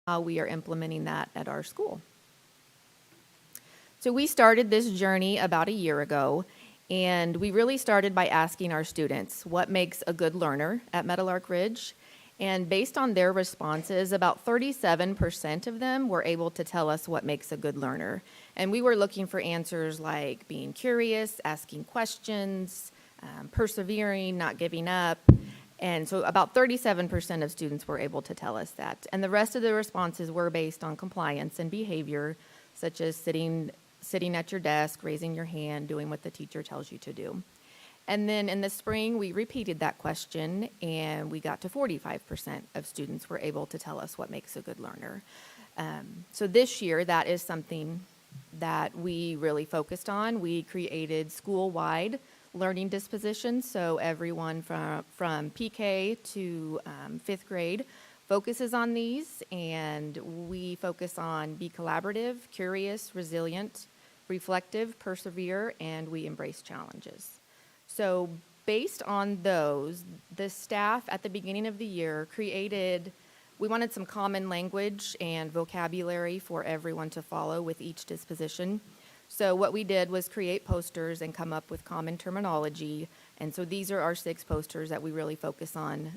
how we are implementing that at our school. So we started this journey about a year ago, and we really started by asking our students what makes a good learner at Meadowlark Ridge. And based on their responses, about 37% of them were able to tell us what makes a good learner. And we were looking for answers like being curious, asking questions, persevering, not giving up. And so about 37% of students were able to tell us that. And the rest of the responses were based on compliance and behavior, such as sitting at your desk, raising your hand, doing what the teacher tells you to do. And then in the spring, we repeated that question, and we got to 45% of students were able to tell us what makes a good learner. So this year, that is something that we really focused on. We created school-wide learning dispositions, so everyone from PK to fifth grade focuses on these, and we focus on be collaborative, curious, resilient, reflective, persevere, and we embrace challenges. So based on those, the staff at the beginning of the year we wanted some common language and vocabulary for everyone to follow with each disposition. So what we did was create posters and come up with common terminology. And so these are our 6 posters that we really focus on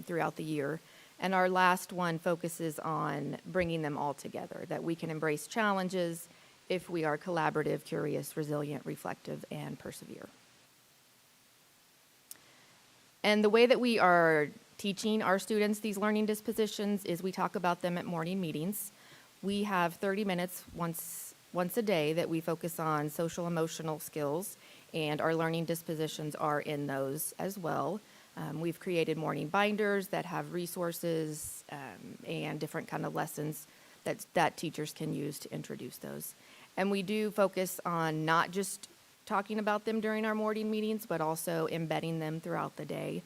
throughout the year. And our last one focuses on bringing them all together, that we can embrace challenges if we are collaborative, curious, resilient, reflective, and persevere. And the way that we are teaching our students these learning dispositions is we talk about them at morning meetings. We have 30 minutes once a day that we focus on social emotional skills, and our learning dispositions are in those as well. We've created morning binders that have resources and different kind of lessons that teachers can use to introduce those. And we do focus on not just talking about them during our morning meetings, but also embedding them throughout the day,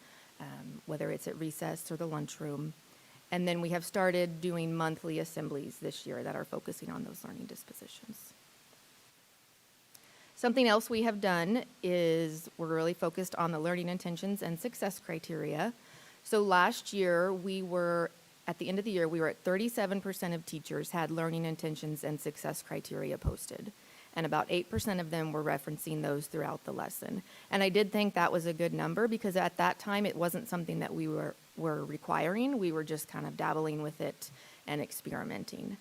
whether it's at recess or the lunchroom. And then we have started doing monthly assemblies this year that are focusing on those learning dispositions. Something else we have done is we're really focused on the learning intentions and success criteria. So last year, at the end of the year, we were at 37% of teachers had learning intentions and success criteria posted. And about 8% of them were referencing those throughout the lesson. And I did think that was a good number because at that time it wasn't something that we were requiring. We were just kind of dabbling with it and experimenting.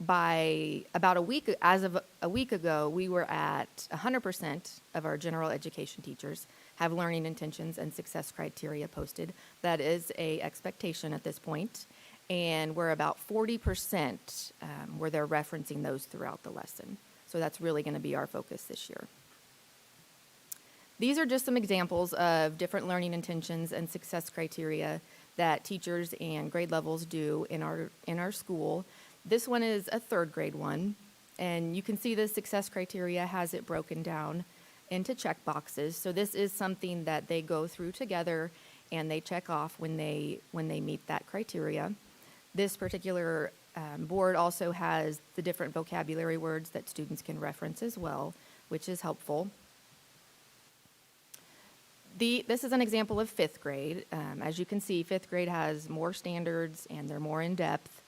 By about a week ago, we were at 100% of our general education teachers have learning intentions and success criteria posted. That is an expectation at this point. And we're about 40% where they're referencing those throughout the lesson. So that's really going to be our focus this year. These are just some examples of different learning intentions and success criteria that teachers and grade levels do in our school. This one is a 3rd grade one, and you can see the success criteria has it broken down into check boxes. So this is something that they go through together and they check off when they meet that criteria. This particular board also has the different vocabulary words that students can reference as well, which is helpful. This is an example of 5th grade. As you can see, 5th grade has more standards and they're more in depth.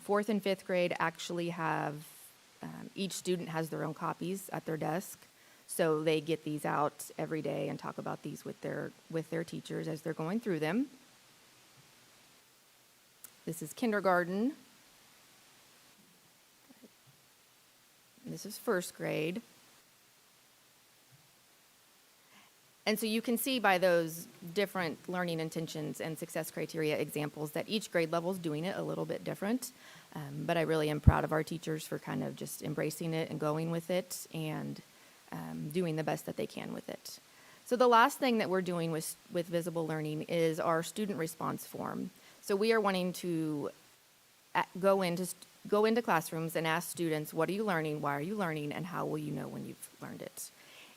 4th and 5th grade actually have, each student has their own copies at their desk. So they get these out every day and talk about these with their teachers as they're going through them. This is kindergarten. This is 1st grade. And so you can see by those different learning intentions and success criteria examples that each grade level is doing it a little bit different. But I really am proud of our teachers for kind of just embracing it and going with it and doing the best that they can with it. So the last thing that we're doing with visible learning is our student response form. So we are wanting to go into classrooms and ask students, what are you learning, why are you learning, and how will you know when you've learned it?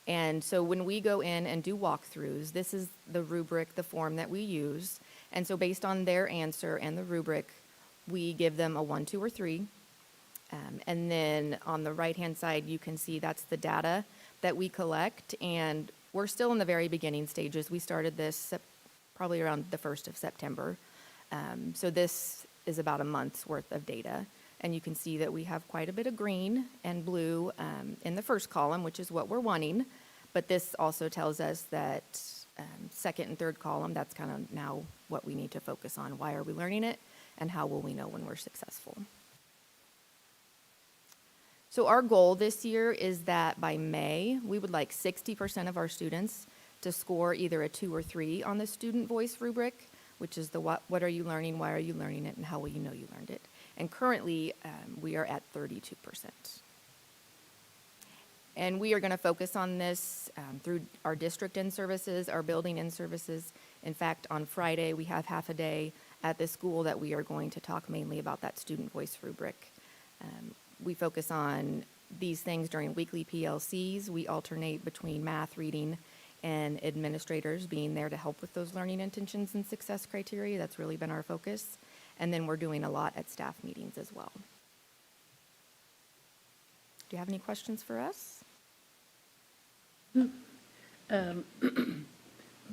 And so when we go in and do walkthroughs, this is the rubric, the form that we use. And so based on their answer and the rubric, we give them a 1, 2, or 3. And then on the right-hand side, you can see that's the data that we collect. And we're still in the very beginning stages. We started this probably around the 1st of September. So this is about a month's worth of data. And you can see that we have quite a bit of green and blue in the first column, which is what we're wanting. But this also tells us that second and third column, that's kind of now what we need to focus on. Why are we learning it? And how will we know when we're successful? So our goal this year is that by May, we would like 60% of our students to score either a 2 or 3 on the student voice rubric, which is the what are you learning, why are you learning it, and how will you know you learned it. And currently, we are at 32%. And we are going to focus on this through our district in-services, our building in-services. In fact, on Friday, we have half a day at the school that we are going to talk mainly about that student voice rubric. We focus on these things during weekly PLCs. We alternate between math, reading, and administrators being there to help with those learning intentions and success criteria. That's really been our focus. And then we're doing a lot at staff meetings as well. Do you have any questions for us?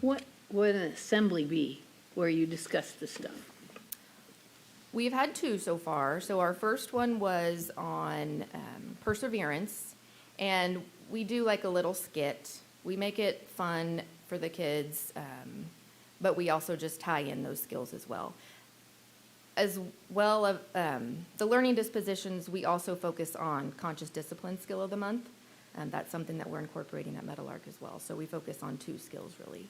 What would an assembly be where you discuss this stuff? We've had 2 so far. So our first one was on perseverance, and we do like a little skit. We make it fun for the kids, but we also just tie in those skills as well. As well as the learning dispositions, we also focus on conscious discipline skill of the month. That's something that we're incorporating at Meadowlark as well. So we focus on 2 skills really.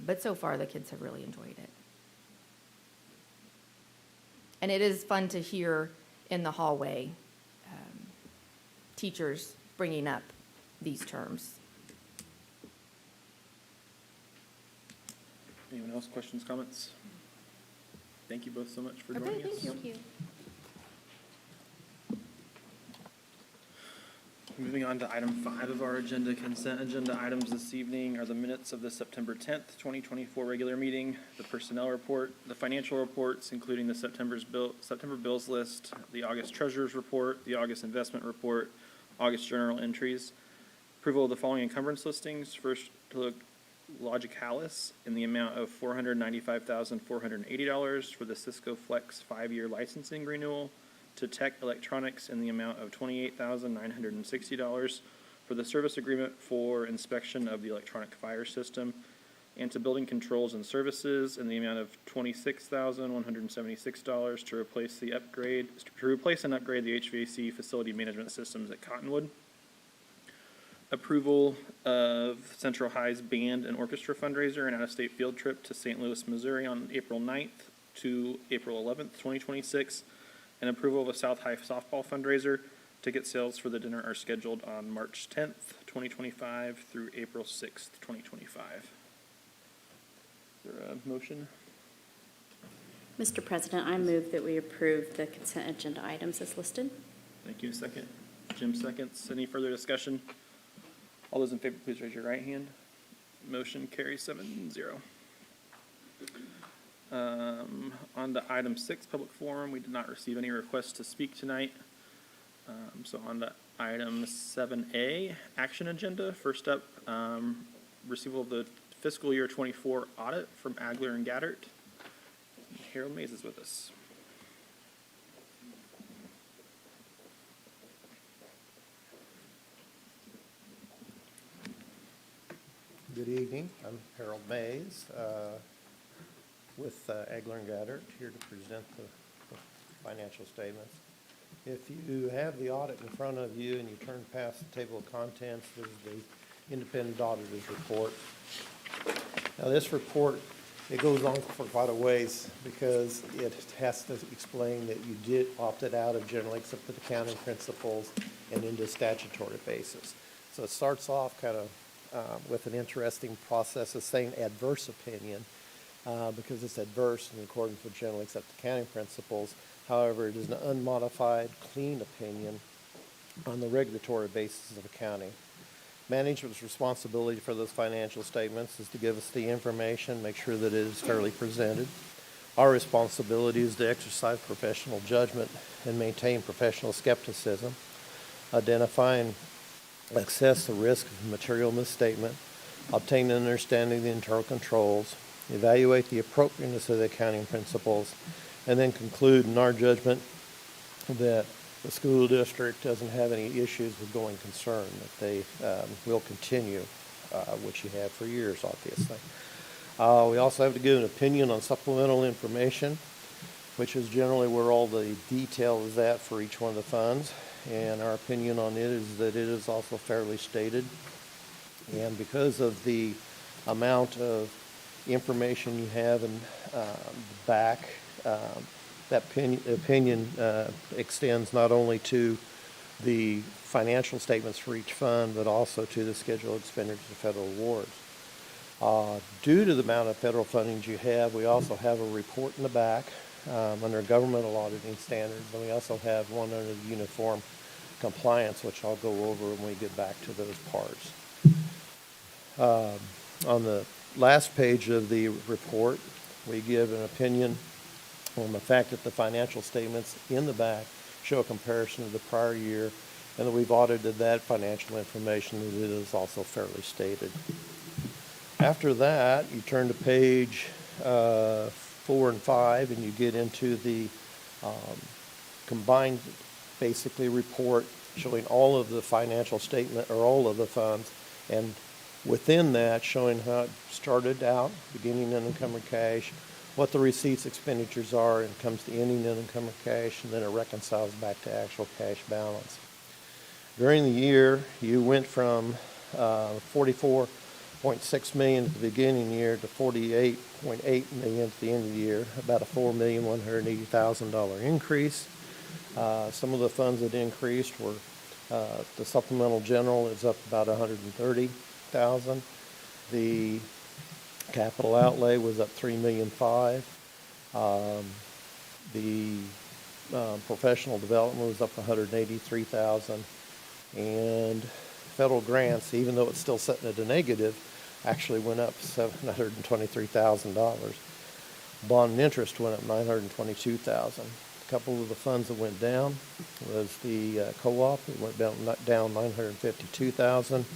But so far the kids have really enjoyed it. And it is fun to hear in the hallway teachers bringing up these terms. Anyone else, questions, comments? Thank you both so much for joining us. Thank you. Moving on to item 5 of our agenda, consent agenda items this evening are the minutes of the September 10th, 2024 regular meeting, the personnel report, the financial reports, including the September bills list, the August treasurer's report, the August investment report, August journal entries, approval of the following encumbrance listings. First, to look Logicalis in the amount of $495,480 for the Cisco Flex 5-year licensing renewal, to Tech Electronics in the amount of $28,960 for the service agreement for inspection of the electronic fire system, and to Building Controls and Services in the amount of $26,176 to replace and upgrade the HVAC facility management systems at Cottonwood. Approval of Central High's band and orchestra fundraiser and out-of-state field trip to St. Louis, Missouri on April 9th to April 11th, 2026. And approval of a South High softball fundraiser. Ticket sales for the dinner are scheduled on March 10th, 2025 through April 6th, 2025. Is there a motion? Mr. President, I move that we approve the consent agenda items as listed. Thank you. Second. Jim seconds. Any further discussion? All those in favor, please raise your right hand. Motion carries 7-0. On to item 6, public forum. We did not receive any requests to speak tonight. So on to item 7A, action agenda. First up, receival of the fiscal year 24 audit from Agler and Gaddert. Harold Mays is with us. Good evening. I'm Harold Mays with Agler and Gaddert, here to present the financial statements. If you have the audit in front of you and you turn past the table of contents, this is the independent auditor's report. Now this report, it goes on for quite a ways because it has to explain that you did opted out of generally accepted accounting principles and into statutory basis. So it starts off kind of with an interesting process of saying adverse opinion because it's adverse in accordance with generally accepted accounting principles. However, it is an unmodified, clean opinion on the regulatory basis of accounting. Management's responsibility for those financial statements is to give us the information, make sure that it is fairly presented. Our responsibility is to exercise professional judgment and maintain professional skepticism, identify and assess the risk of material misstatement, obtain an understanding of the internal controls, evaluate the appropriateness of the accounting principles, and then conclude in our judgment that the school district doesn't have any issues with going concern, that they will continue, which you have for years, obviously. We also have to give an opinion on supplemental information, which is generally where all the detail is at for each one of the funds. And our opinion on it is that it is also fairly stated. And because of the amount of information you have in the back, that opinion extends not only to the financial statements for each fund, but also to the scheduled expenditures of federal awards. Due to the amount of federal fundings you have, we also have a report in the back under governmental auditing standards, and we also have one under the uniform compliance, which I'll go over when we get back to those parts. On the last page of the report, we give an opinion on the fact that the financial statements in the back show a comparison of the prior year, and that we've audited that financial information, and it is also fairly stated. After that, you turn to page 4 and 5, and you get into the combined, basically, report showing all of the financial statement, or all of the funds, and within that, showing how it started out, beginning unencumbered cash, what the receipts expenditures are, and comes to ending unencumbered cash, and then it reconciles back to actual cash balance. During the year, you went from 44.6 million at the beginning of the year to 48.8 million at the end of the year, about a $4,180,000 increase. Some of the funds that increased were the supplemental general is up about 130,000. The capital outlay was up $3,500,000. The professional development was up $183,000, and federal grants, even though it's still sitting at a negative, actually went up $723,000. Bond and interest went up $922,000. A couple of the funds that went down was the co-op. It went down $952,000,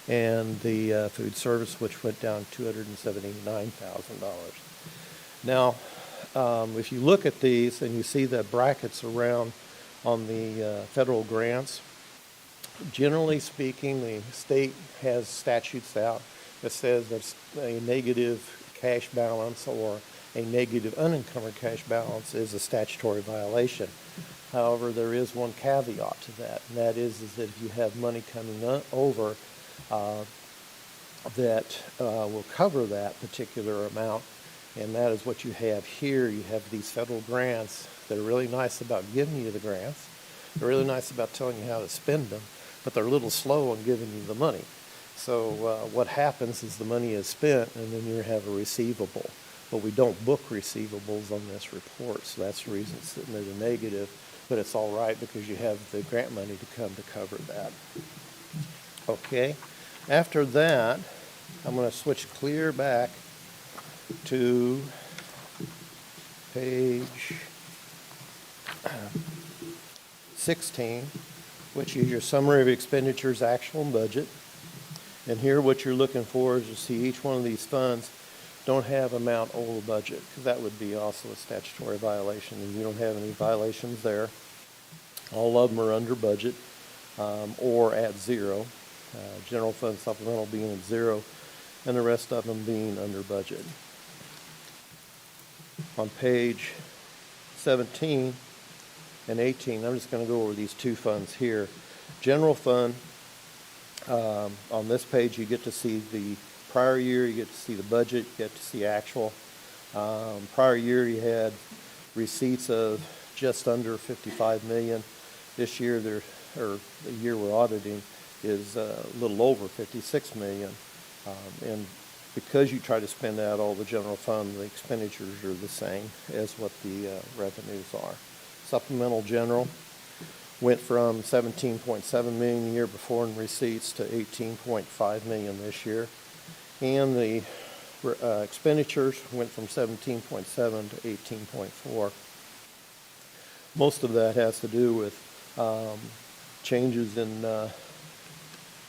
and the food service, which went down $279,000. Now, if you look at these and you see the brackets around on the federal grants, generally speaking, the state has statutes out that says that a negative cash balance or a negative unencumbered cash balance is a statutory violation. However, there is one caveat to that, and that is that if you have money coming over that will cover that particular amount, and that is what you have here. You have these federal grants that are really nice about giving you the grants. They're really nice about telling you how to spend them, but they're a little slow on giving you the money. So what happens is the money is spent, and then you have a receivable. But we don't book receivables on this report, so that's the reason it's sitting at a negative. But it's all right because you have the grant money to come to cover that. Okay. After that, I'm going to switch clear back to page 16, which is your summary of expenditures, actual, and budget. And here what you're looking for is to see each one of these funds don't have amount over budget, because that would be also a statutory violation, and you don't have any violations there. All of them are under budget or at zero. General fund supplemental being at zero, and the rest of them being under budget. On page 17 and 18, I'm just going to go over these two funds here. General fund, on this page you get to see the prior year, you get to see the budget, you get to see actual. Prior year you had receipts of just under 55 million. This year, the year we're auditing, is a little over 56 million. And because you try to spend out all the general fund, the expenditures are the same as what the revenues are. Supplemental general went from 17.7 million the year before in receipts to 18.5 million this year. And the expenditures went from 17.7 to 18.4. Most of that has to do with changes in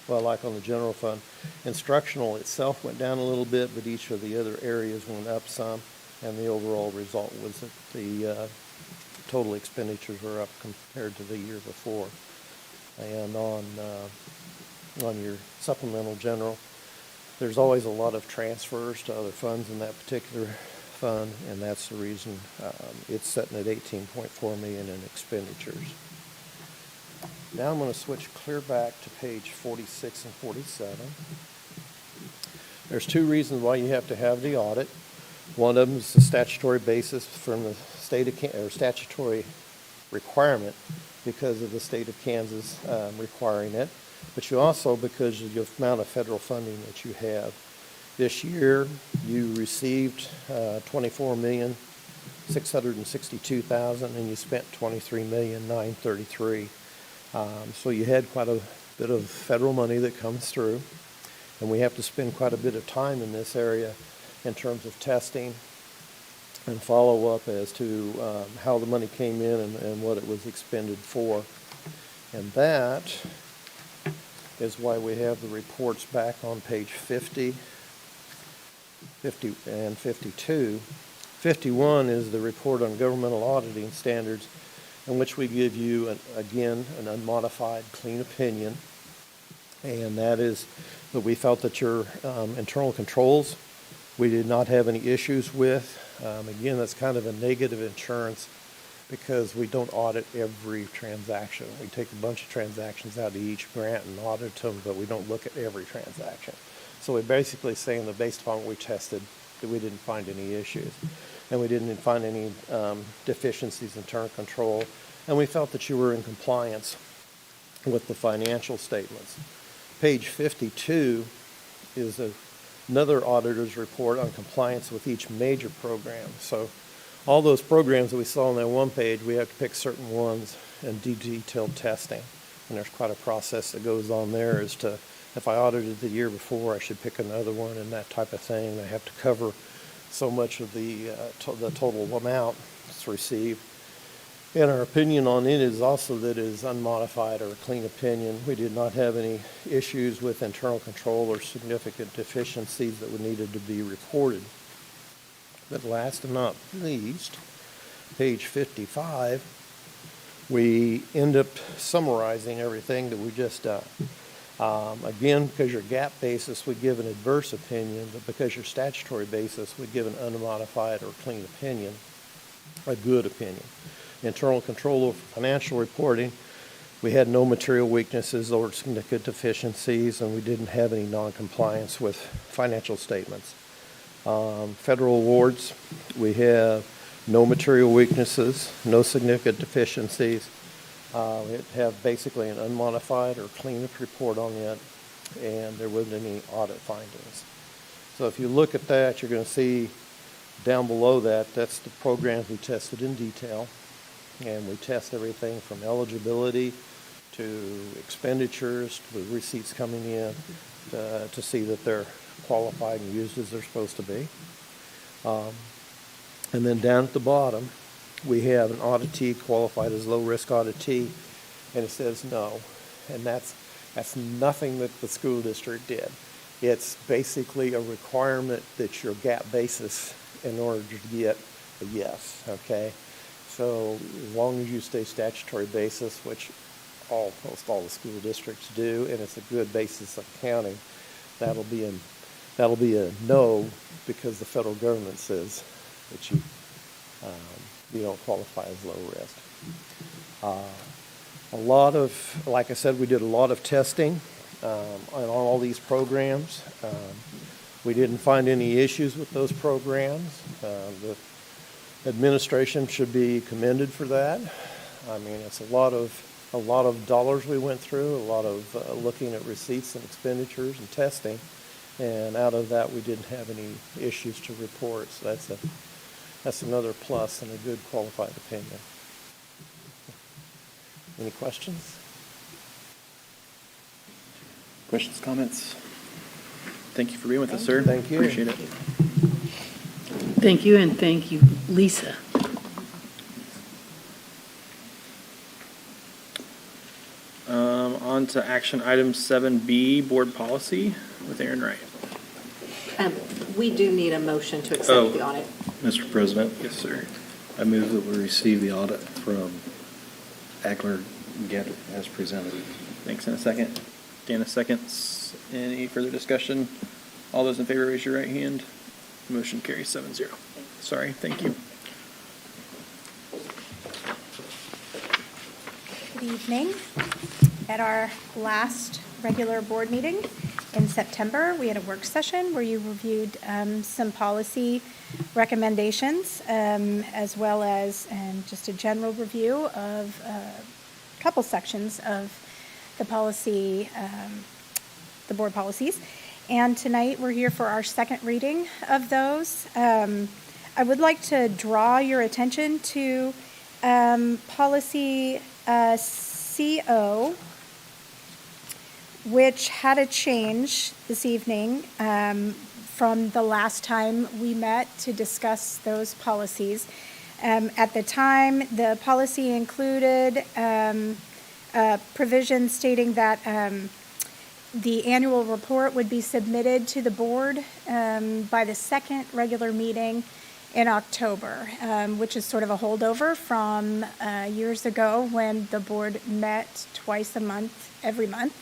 well, like on the general fund. Instructional itself went down a little bit, but each of the other areas went up some. And the overall result was that the total expenditures were up compared to the year before. And on your supplemental general, there's always a lot of transfers to other funds in that particular fund, and that's the reason it's sitting at 18.4 million in expenditures. Now I'm going to switch clear back to page 46 and 47. There's two reasons why you have to have the audit. One of them is the statutory basis from the state of or statutory requirement because of the state of Kansas requiring it, but you also because of the amount of federal funding that you have. This year you received $24,662,000 and you spent $23,933,000. So you had quite a bit of federal money that comes through, and we have to spend quite a bit of time in this area in terms of testing and follow-up as to how the money came in and what it was expended for. And that is why we have the reports back on page 50, 50 and 52. 51 is the report on governmental auditing standards, in which we give you, again, an unmodified, clean opinion. And that is that we felt that your internal controls, we did not have any issues with. Again, that's kind of a negative insurance because we don't audit every transaction. We take a bunch of transactions out of each grant and audit them, but we don't look at every transaction. So we're basically saying that based upon what we tested, that we didn't find any issues. And we didn't find any deficiencies in internal control. And we felt that you were in compliance with the financial statements. Page 52 is another auditor's report on compliance with each major program. So all those programs that we saw on that one page, we have to pick certain ones and do detailed testing. And there's quite a process that goes on there as to if I audited the year before, I should pick another one and that type of thing. I have to cover so much of the total amount that's received. And our opinion on it is also that it is unmodified or a clean opinion. We did not have any issues with internal control or significant deficiencies that needed to be reported. But last and not least, page 55, we end up summarizing everything that we just done. Again, because your GAAP basis would give an adverse opinion, but because your statutory basis would give an unmodified or clean opinion, a good opinion. Internal control over financial reporting, we had no material weaknesses or significant deficiencies, and we didn't have any non-compliance with financial statements. Federal awards, we have no material weaknesses, no significant deficiencies. We have basically an unmodified or clean report on it, and there wasn't any audit findings. So if you look at that, you're going to see down below that, that's the programs we tested in detail. And we test everything from eligibility to expenditures to the receipts coming in to see that they're qualified and used as they're supposed to be. And then down at the bottom, we have an auditee qualified as low-risk auditee, and it says no. And that's nothing that the school district did. It's basically a requirement that your GAAP basis in order to get a yes, okay? So as long as you stay statutory basis, which almost all the school districts do, and it's a good basis of accounting, that'll be a no because the federal government says that you don't qualify as low risk. Like I said, we did a lot of testing on all these programs. We didn't find any issues with those programs. The administration should be commended for that. I mean, it's a lot of dollars we went through, a lot of looking at receipts and expenditures and testing, and out of that we didn't have any issues to report. So that's another plus and a good qualified opinion. Any questions? Questions, comments? Thank you for being with us, sir. Thank you. Appreciate it. Thank you, and thank you, Lisa. On to action item 7B, board policy with Aaron Wright. We do need a motion to Oh. accept the audit. Mr. President, Yes, sir. I move that we receive the audit from Agler Gaddard as presented. Thanks. In a second. Dana seconds. Any further discussion? All those in favor, raise your right hand. Motion carries 7-0. Sorry, thank you. Good evening. At our last regular board meeting in September, we had a work session where you reviewed some policy recommendations, as well as just a general review of a couple sections of the policy, the board policies. And tonight, we're here for our second reading of those. I would like to draw your attention to policy CO, which had a change this evening from the last time we met to discuss those policies. At the time, the policy included a provision stating that the annual report would be submitted to the board by the second regular meeting in October, which is sort of a holdover from years ago when the board met twice a month, every month.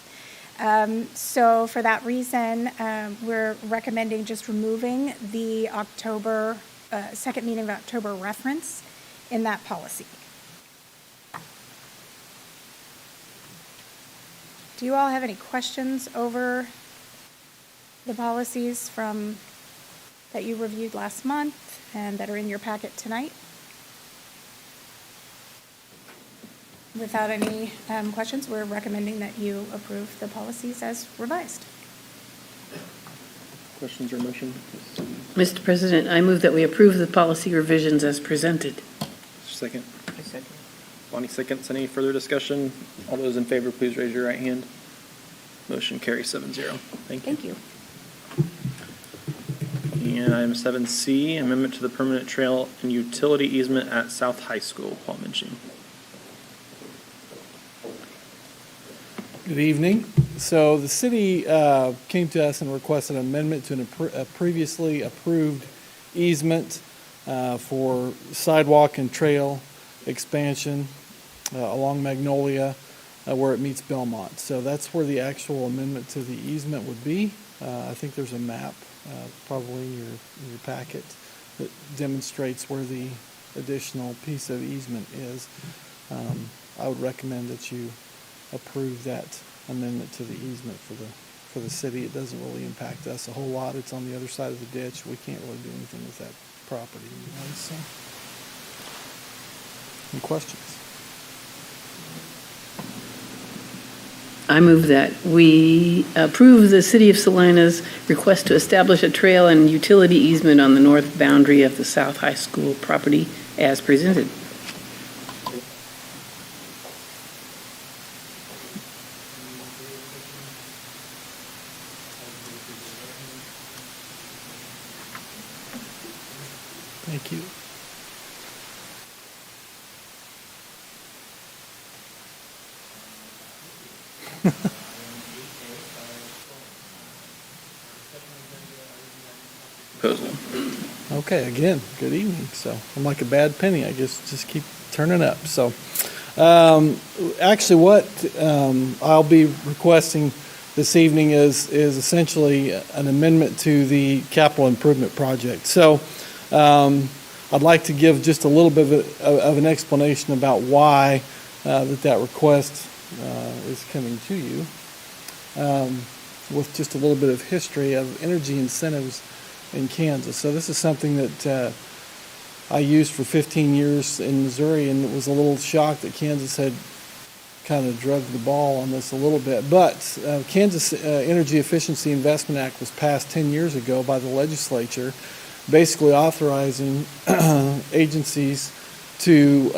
So for that reason, we're recommending just removing the October, second meeting of October reference in that policy. Do you all have any questions over the policies that you reviewed last month and that are in your packet tonight? Without any questions, we're recommending that you approve the policies as revised. Questions or motion? Mr. President, I move that we approve the policy revisions as presented. Second. Bonnie seconds. Any further discussion? All those in favor, please raise your right hand. Motion carries 7-0. Thank you. Thank you. And item 7C, amendment to the permanent trail and utility easement at South High School. Paul Minchie. Good evening. So the city came to us and requested an amendment to a previously approved easement for sidewalk and trail expansion along Magnolia where it meets Belmont. So that's where the actual amendment to the easement would be. I think there's a map probably in your packet that demonstrates where the additional piece of easement is. I would recommend that you approve that amendment to the easement for the city. It doesn't really impact us a whole lot. It's on the other side of the ditch. We can't really do anything with that property anyway, so. Any questions? I move that we approve the City of Salina's request to establish a trail and utility easement on the north boundary of the South High School property as presented. Thank you. Proposal. Okay, again, good evening. So I'm like a bad penny. I just keep turning up. So actually what I'll be requesting this evening is essentially an amendment to the capital improvement project. So I'd like to give just a little bit of an explanation about why that request is coming to you, with just a little bit of history of energy incentives in Kansas. So this is something that I used for 15 years in Missouri, and it was a little shocked that Kansas had kind of drugged the ball on this a little bit. But Kansas Energy Efficiency Investment Act was passed 10 years ago by the legislature, basically authorizing agencies to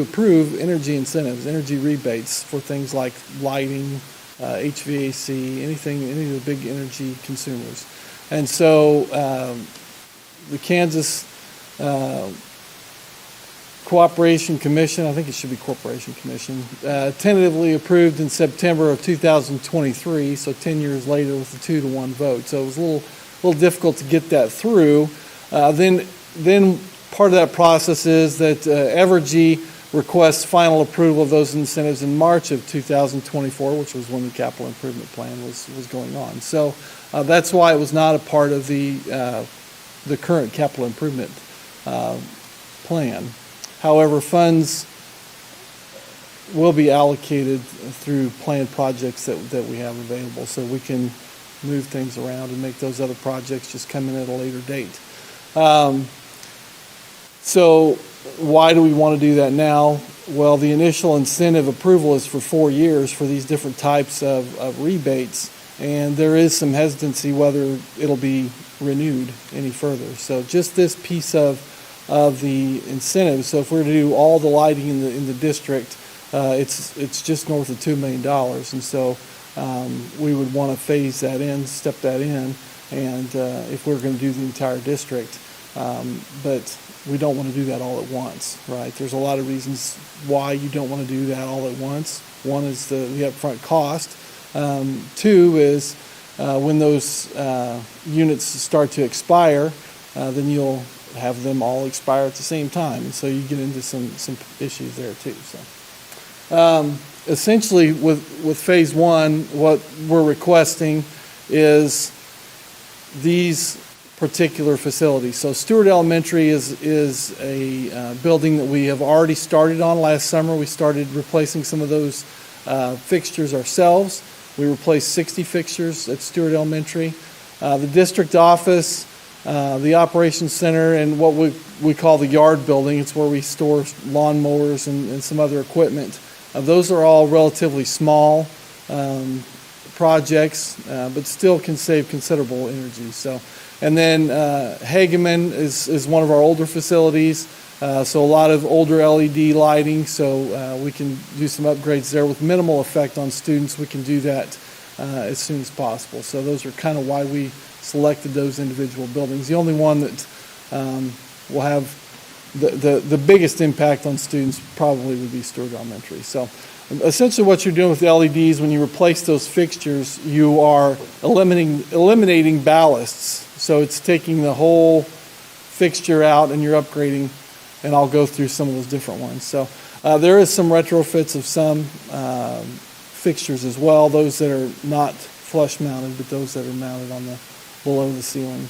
approve energy incentives, energy rebates for things like lighting, HVAC, any of the big energy consumers. And so the Kansas Cooperation Commission, I think it should be Corporation Commission, tentatively approved in September of 2023, so 10 years later with a 2-to-1 vote. So it was a little difficult to get that through. Then then part of that process is that Evergy requests final approval of those incentives in March of 2024, which was when the capital improvement plan was going on. So that's why it was not a part of the current capital improvement plan. However, funds will be allocated through planned projects that we have available, so we can move things around and make those other projects just come in at a later date. So why do we want to do that now? Well, the initial incentive approval is for 4 years for these different types of rebates, and there is some hesitancy whether it'll be renewed any further. So just this piece of the incentive. So if we're to do all the lighting in the district, it's just north of $2 million, and so we would want to phase that in, step that in, and if we're going to do the entire district, but we don't want to do that all at once, right? There's a lot of reasons why you don't want to do that all at once. One is the upfront cost. Two is when those units start to expire, then you'll have them all expire at the same time, and so you get into some issues there too. So essentially with phase one, what we're requesting is these particular facilities. So Stewart Elementary is a building that we have already started on last summer. We started replacing some of those fixtures ourselves. We replaced 60 fixtures at Stewart Elementary. The district office, the operations center, and what we call the yard building, it's where we store lawnmowers and some other equipment. Those are all relatively small projects, but still can save considerable energy. So, and then Hageman is one of our older facilities, so a lot of older LED lighting, so we can do some upgrades there with minimal effect on students. We can do that as soon as possible. So those are kind of why we selected those individual buildings. The only one that will have the biggest impact on students probably would be Stewart Elementary. So essentially what you're doing with the LEDs, when you replace those fixtures, you are eliminating ballasts. So it's taking the whole fixture out and you're upgrading, and I'll go through some of those different ones. So there is some retrofits of some fixtures as well, those that are not flush mounted, but those that are mounted on below the ceiling.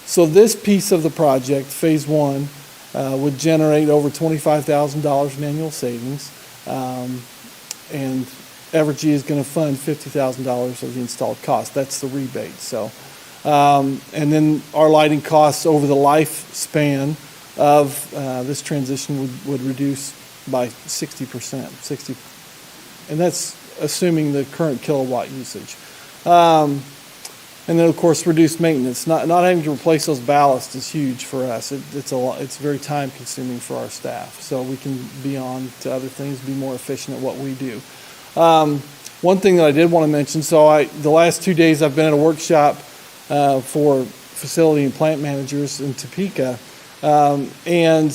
So this piece of the project, phase one, would generate over $25,000 in annual savings, and Evergy is going to fund $50,000 of the installed cost. That's the rebate. So, and then our lighting costs over the lifespan of this transition would reduce by 60%, and that's assuming the current kilowatt usage. And then, of course, reduced maintenance. Not having to replace those ballasts is huge for us. It's very time consuming for our staff. So we can be on to other things, be more efficient at what we do. One thing that I did want to mention, so the last 2 days I've been at a workshop for facility and plant managers in Topeka. And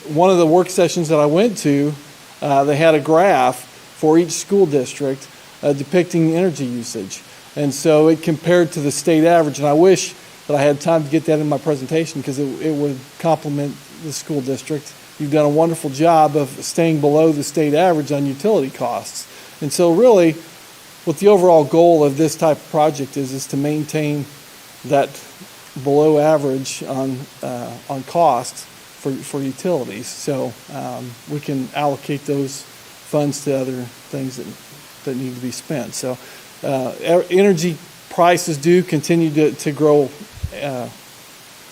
one of the work sessions that I went to, they had a graph for each school district depicting energy usage. And so it compared to the state average, and I wish that I had time to get that in my presentation because it would complement the school district. You've done a wonderful job of staying below the state average on utility costs. And so really, what the overall goal of this type of project is to maintain that below average on cost for utilities. So we can allocate those funds to other things that need to be spent. So energy prices do continue to grow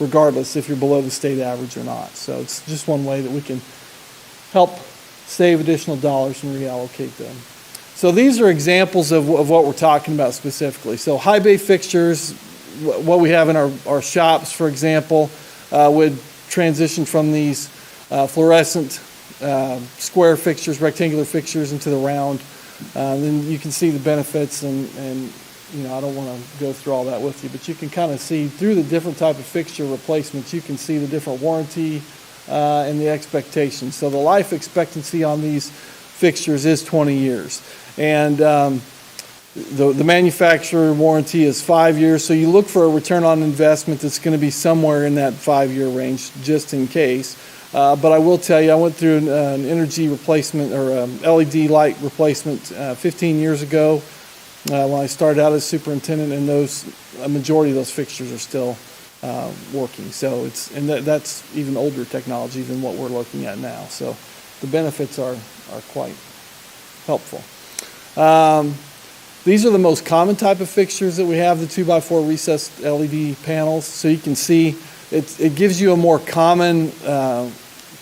regardless if you're below the state average or not. So it's just one way that we can help save additional dollars and reallocate them. So these are examples of what we're talking about specifically. So high bay fixtures, what we have in our shops, for example, would transition from these fluorescent square fixtures, rectangular fixtures, into the round. Then you can see the benefits, and you know, I don't want to go through all that with you, but you can kind of see through the different type of fixture replacements, you can see the different warranty and the expectations. So the life expectancy on these fixtures is 20 years. And the manufacturer warranty is 5 years, so you look for a return on investment that's going to be somewhere in that 5-year range, just in case. But I will tell you, I went through an energy replacement or LED light replacement 15 years ago when I started out as superintendent, and a majority of those fixtures are still working. So that's even older technology than what we're looking at now. So the benefits are quite helpful. These are the most common type of fixtures that we have, the 2x4 recessed LED panels. So you can see it gives you a more common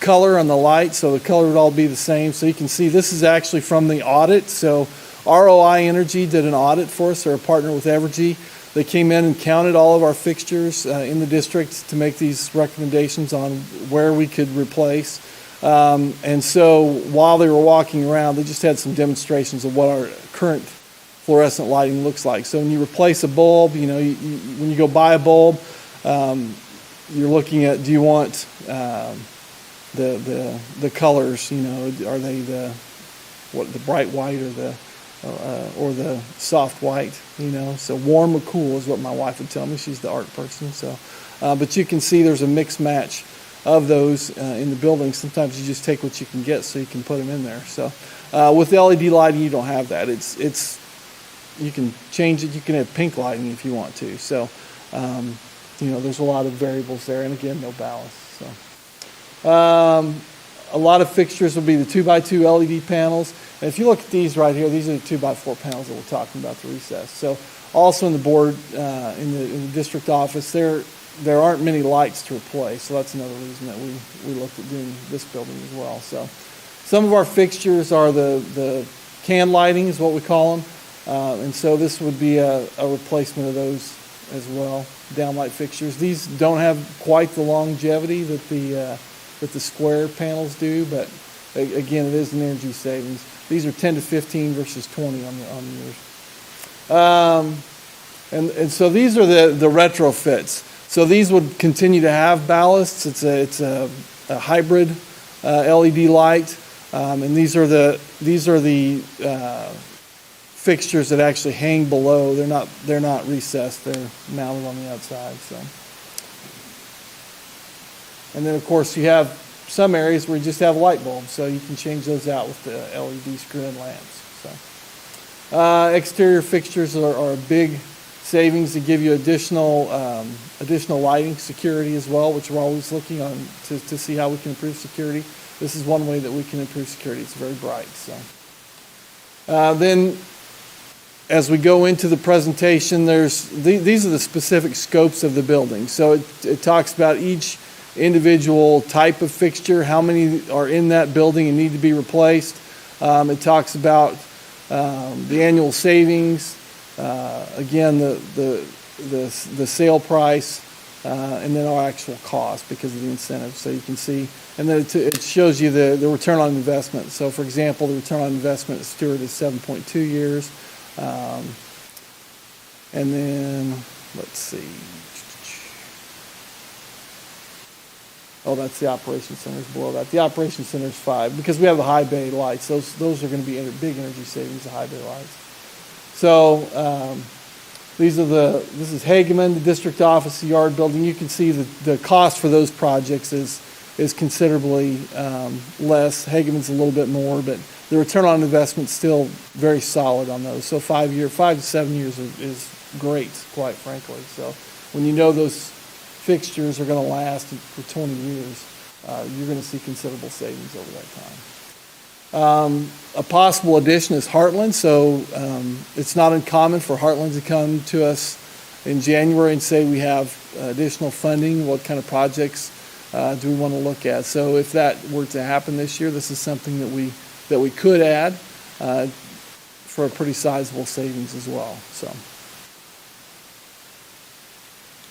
color on the light, so the color would all be the same. So you can see this is actually from the audit. So ROI Energy did an audit for us. They're a partner with Evergy. They came in and counted all of our fixtures in the district to make these recommendations on where we could replace. And so while they were walking around, they just had some demonstrations of what our current fluorescent lighting looks like. So when you replace a bulb, when you go buy a bulb, you're looking at, do you want the colors? Are they the bright white or the soft white? So warm or cool is what my wife would tell me. She's the art person. So, but you can see there's a mix match of those in the building. Sometimes you just take what you can get so you can put them in there. So with LED lighting, you don't have that. You can change it. You can have pink lighting if you want to. So, there's a lot of variables there. And again, no ballast. So, a lot of fixtures will be the 2x2 LED panels. And if you look at these right here, these are the 2x4 panels that we're talking about, the recess. So also in the board, in the district office, there aren't many lights to replace. So that's another reason that we looked at doing this building as well. So some of our fixtures are the can lighting is what we call them. And so this would be a replacement of those as well, downlight fixtures. These don't have quite the longevity that the square panels do, but again, it is an energy savings. These are 10 to 15 versus 20 on yours. And so these are the retrofits. So these would continue to have ballasts. It's a hybrid LED light, and these are the fixtures that actually hang below. They're not recessed. They're mounted on the outside. So, and then of course you have some areas where you just have light bulbs, so you can change those out with the LED screw-in lamps. So, exterior fixtures are a big savings to give you additional lighting security as well, which we're always looking on to see how we can improve security. This is one way that we can improve security. It's very bright. So, then. As we go into the presentation, these are the specific scopes of the building. So it talks about each individual type of fixture, how many are in that building and need to be replaced. It talks about the annual savings, again, the sale price, and then our actual cost because of the incentives. So you can see, and then it shows you the return on investment. So for example, the return on investment at Stewart is 7.2 years. And then, let's see. Oh, that's the operations centers below that. The operations center is 5 because we have the high bay lights. Those are going to be big energy savings, the high bay lights. So this is Hageman, the district office, the yard building. You can see the cost for those projects is considerably less. Hageman's a little bit more, but the return on investment is still very solid on those. So 5 to 7 years is great, quite frankly. So when you know those fixtures are going to last for 20 years, you're going to see considerable savings over that time. A possible addition is Heartland. So it's not uncommon for Heartland to come to us in January and say we have additional funding. What kind of projects do we want to look at? So if that were to happen this year, this is something that we could add for a pretty sizable savings as well.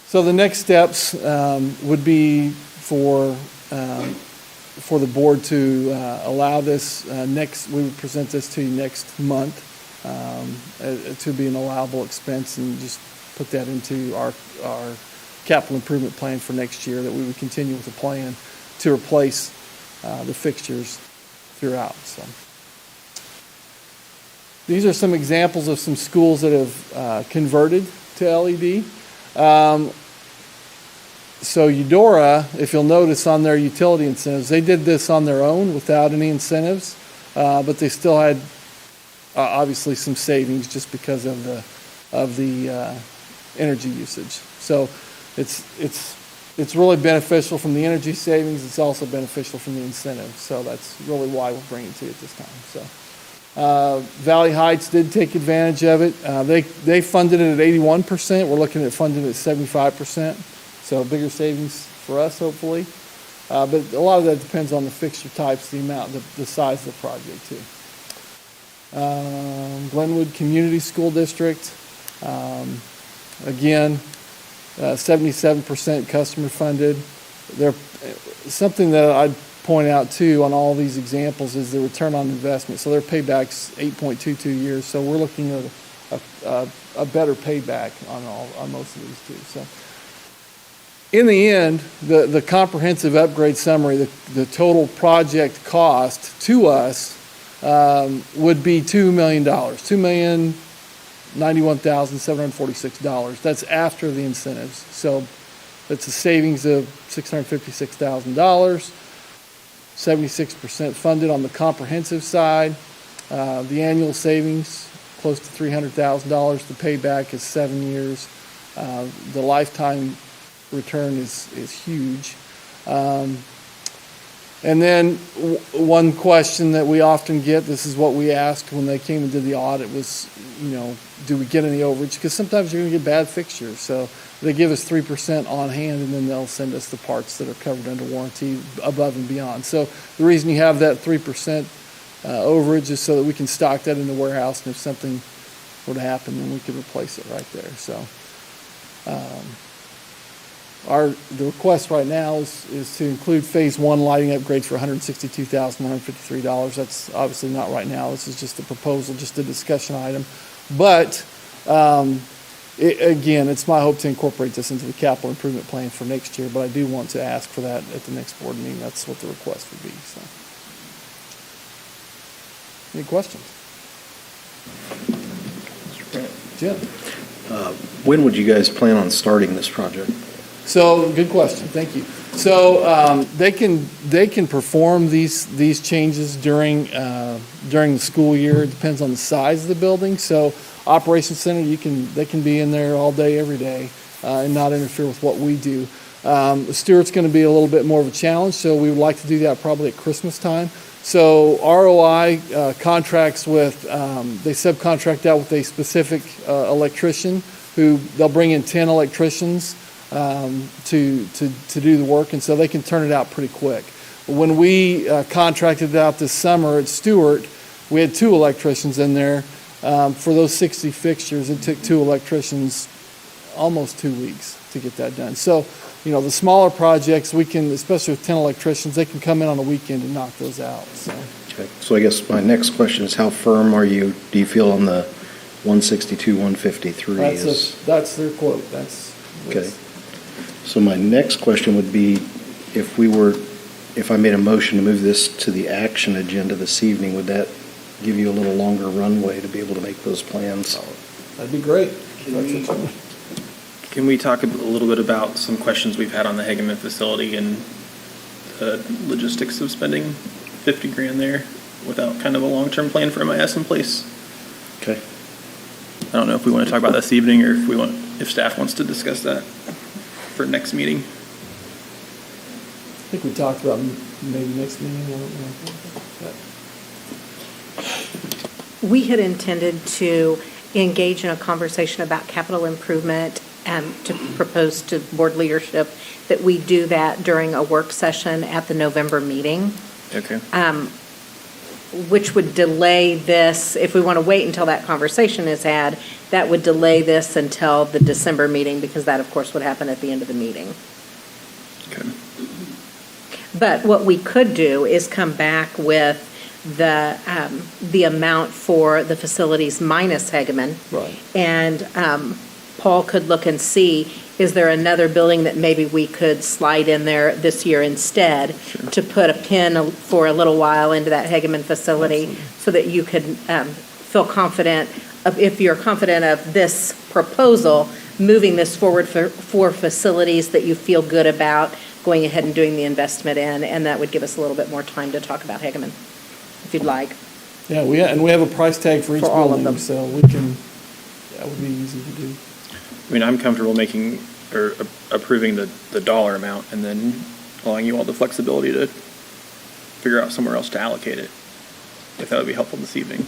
So the next steps would be for the board to allow this we would present this to you next month to be an allowable expense and just put that into our capital improvement plan for next year, that we would continue with the plan to replace the fixtures throughout. So These are some examples of some schools that have converted to LED. So Eudora, if you'll notice on their utility incentives, they did this on their own without any incentives, but they still had obviously some savings just because of the energy usage. So it's really beneficial from the energy savings. It's also beneficial from the incentives. So that's really why we're bringing it to you at this time. So Valley Heights did take advantage of it. They funded it at 81%. We're looking at funding it at 75%. So bigger savings for us, hopefully. But a lot of that depends on the fixture types, the amount, the size of the project too. Glenwood Community School District, again, 77% customer funded. Something that I'd point out too on all these examples is the return on investment. So their payback's 8.22 years. So we're looking at a better payback on most of these too. So in the end, the comprehensive upgrade summary, the total project cost to us would be $2 million, $2,091,746. That's after the incentives. So that's a savings of $656,000, 76% funded on the comprehensive side. The annual savings, close to $300,000. The payback is 7 years. The lifetime return is huge. And then one question that we often get, this is what we asked when they came and did the audit, was, do we get any overage? Because sometimes you're going to get bad fixtures. So they give us 3% on hand, and then they'll send us the parts that are covered under warranty above and beyond. So the reason you have that 3% overage is so that we can stock that in the warehouse, and if something were to happen, then we could replace it right there. So the request right now is to include phase 1 lighting upgrades for $162,153. That's obviously not right now. This is just a proposal, just a discussion item. But again, it's my hope to incorporate this into the capital improvement plan for next year, but I do want to ask for that at the next board meeting. That's what the request would be. So, any questions? Jim? When would you guys plan on starting this project? So, good question. Thank you. So they can perform these changes during the school year. It depends on the size of the building. So, Operations Center, they can be in there all day, every day, and not interfere with what we do. Stewart's going to be a little bit more of a challenge, so we would like to do that probably at Christmas time. So ROI contracts with, they subcontract out with a specific electrician who they'll bring in 10 electricians to do the work, and so they can turn it out pretty quick. When we contracted it out this summer at Stewart, we had 2 electricians in there. For those 60 fixtures, it took 2 electricians almost 2 weeks to get that done. So, the smaller projects, we can, especially with 10 electricians, they can come in on a weekend and knock those out. So, Okay. So I guess my next question is, how firm do you feel on the 162, 153? that's their quote. Okay. So my next question would be, if I made a motion to move this to the action agenda this evening, would that give you a little longer runway to be able to make those plans? That'd be great. Can we talk a little bit about some questions we've had on the Hageman facility and the logistics of spending $50,000 there without kind of a long-term plan for MIS in place? Okay. I don't know if we want to talk about this evening or if staff wants to discuss that for next meeting. I think we talked about maybe next meeting. I don't know. We had intended to engage in a conversation about capital improvement and to propose to board leadership that we do that during a work session at the November meeting. Okay. Which would delay this, if we want to wait until that conversation is had, that would delay this until the December meeting, because that, of course, would happen at the end of the meeting. Okay. But what we could do is come back with the amount for the facilities minus Hageman. Right. And Paul could look and see, is there another building that maybe we could slide in there this year instead to put a pin for a little while into that Hageman facility so that you could feel confident, if you're confident of this proposal, moving this forward for facilities that you feel good about, going ahead and doing the investment in, and that would give us a little bit more time to talk about Hegeman, if you'd like. Yeah, and we have a price tag for each For all of building, them. so we can, that would be easy to do. I mean, I'm comfortable making, or approving the dollar amount and then allowing you all the flexibility to figure out somewhere else to allocate it, if that would be helpful this evening.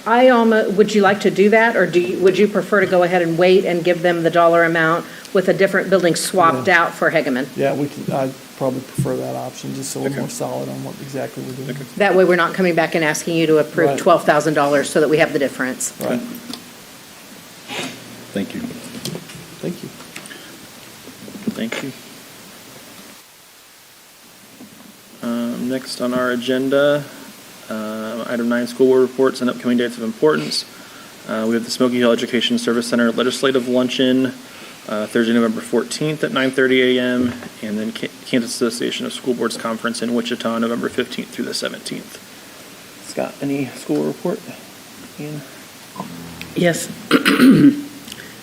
I almost, would you like to do that, or would you prefer to go ahead and wait and give them the dollar amount with a different building swapped out for Hegeman? Yeah, I'd probably prefer that option, just so we're Okay. more solid on what exactly we're doing. Okay. That way, we're not coming back and asking you to approve Right. $12,000 so that we have the difference. Right, Thank you. thank you. Thank you. Next on our agenda, item 9, school board reports and upcoming dates of importance. We have the Smoky Hill Education Service Center Legislative Luncheon, Thursday, November 14th at 9:30 a.m., and then Kansas Association of School Boards Conference in Wichita, November 15th through the 17th. Scott, any school report? Ian? Yes.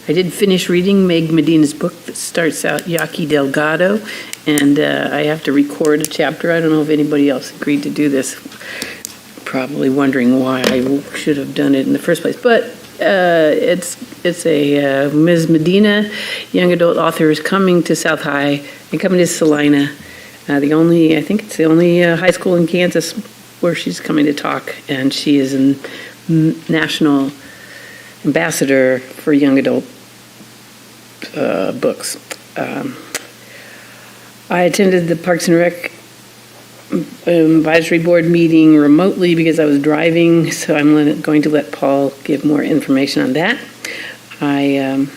I did finish reading Meg Medina's book that starts out Yaqui Delgado, and I have to record a chapter. I don't know if anybody else agreed to do this. Probably wondering why I should have done it in the first place. But it's a Ms. Medina, young adult author, is coming to South High and coming to Salina. I think it's the only high school in Kansas where she's coming to talk, and she is a national ambassador for young adult books. I attended the Parks and Rec advisory board meeting remotely because I was driving, so I'm going to let Paul give more information on that. I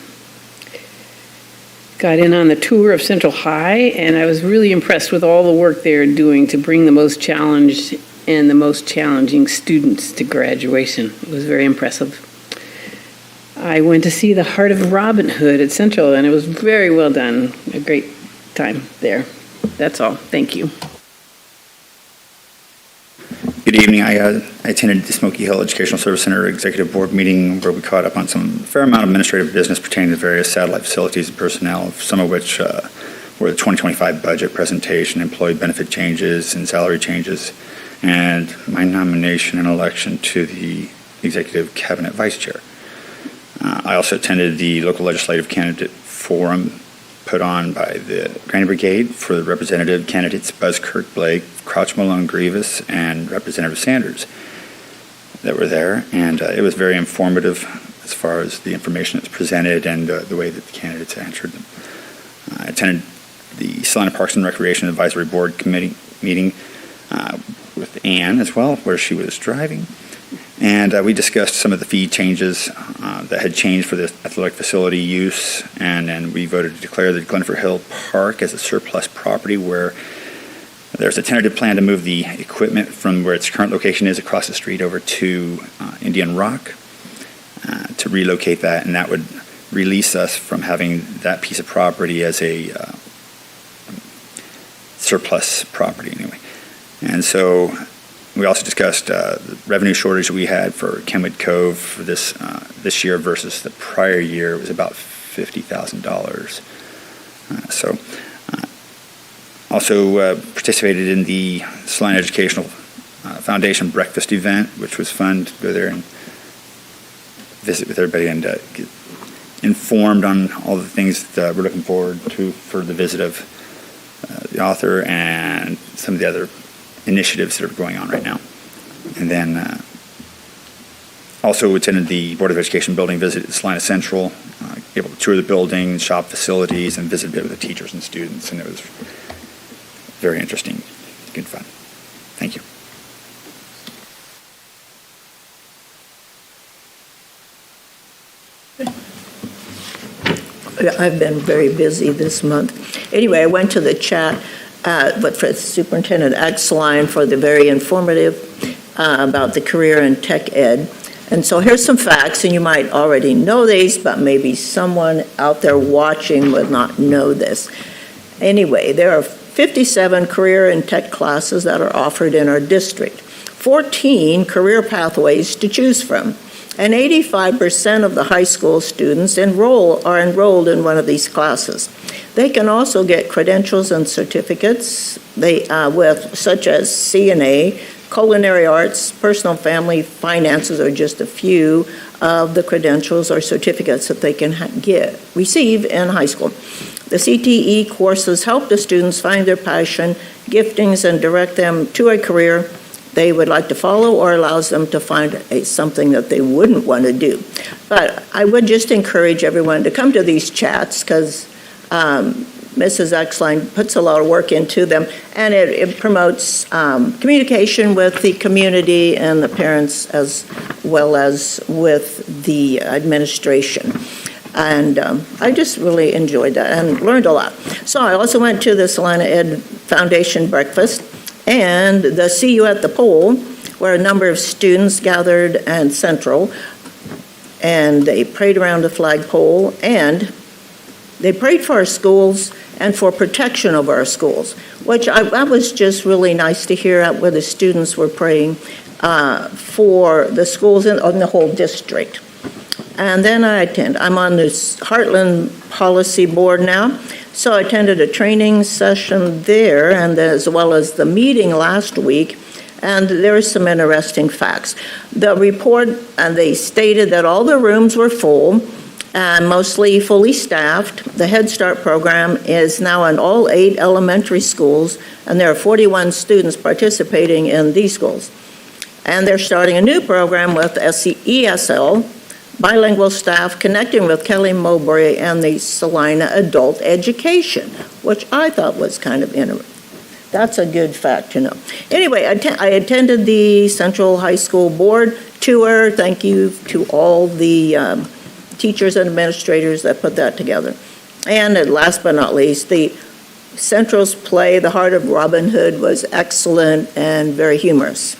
got in on the tour of Central High, and I was really impressed with all the work they're doing to bring the most challenged and the most challenging students to graduation. It was very impressive. I went to see the Heart of Robin Hood at Central, and it was very well done. A great time there. That's all. Thank you. Good evening. I attended the Smoky Hill Educational Service Center Executive Board meeting where we caught up on some fair amount of administrative business pertaining to various satellite facilities and personnel, some of which were the 2025 budget presentation, employee benefit changes, and salary changes, and my nomination and election to the Executive Cabinet Vice Chair. I also attended the local legislative candidate forum put on by the Granny Brigade for the representative candidates Buzz Kirk Blake, Crouch Malone Grievous, and Representative Sanders that were there. And it was very informative as far as the information that's presented and the way that the candidates answered them. I attended the Salina Parks and Recreation Advisory Board Committee meeting with Ann as well, where she was driving. And we discussed some of the fee changes that had changed for the athletic facility use, and then we voted to declare the Glenford Hill Park as a surplus property where there's a tentative plan to move the equipment from where its current location is across the street over to Indian Rock to relocate that, and that would release us from having that piece of property as a surplus property anyway. And so we also discussed the revenue shortage that we had for Kenwood Cove for this year versus the prior year. It was about $50,000. Also participated in the Salina Educational Foundation breakfast event, which was fun to go there and visit with everybody and get informed on all the things that we're looking forward to for the visit of the author and some of the other initiatives that are going on right now. And then also attended the Board of Education building visit at Salina Central, able to tour the building, shop facilities, and visit a bit with the teachers and students, and it was very interesting, good fun. Thank you. I've been very busy this month. Anyway, I went to the chat, but for Superintendent Exline for the very informative about the career in tech ed. And so here's some facts, and you might already know these, but maybe someone out there watching would not know this. Anyway, there are 57 career and tech classes that are offered in our district. 14 career pathways to choose from. And 85% of the high school students are enrolled in one of these classes. They can also get credentials and certificates such as CNA, culinary arts, personal family finances are just a few of the credentials or certificates that they can receive in high school. The CTE courses help the students find their passion, giftings, and direct them to a career they would like to follow, or allows them to find something that they wouldn't want to do. But I would just encourage everyone to come to these chats, because Mrs. Exline puts a lot of work into them, and it promotes communication with the community and the parents, as well as with the administration. And I just really enjoyed that and learned a lot. So I also went to the Salina Ed Foundation breakfast and the See You at the Pole, where a number of students gathered in Central, and they prayed around the flagpole, and they prayed for our schools and for protection of our schools, which I was just really nice to hear where the students were praying for the schools in the whole district. And then I'm on this Heartland Policy Board now, so I attended a training session there, and as well as the meeting last week, and there are some interesting facts. The report, they stated that all the rooms were full, and mostly fully staffed. The Head Start program is now in all 8 elementary schools, and there are 41 students participating in these schools. And they're starting a new program with ESL, bilingual staff, connecting with Kelly Mowbray and the Salina Adult Education, which I thought was kind of interesting. That's a good fact to know. Anyway, I attended the Central High School Board tour. Thank you to all the teachers and administrators that put that together. And last but not least, the Central's play, The Heart of Robin Hood, was excellent and very humorous.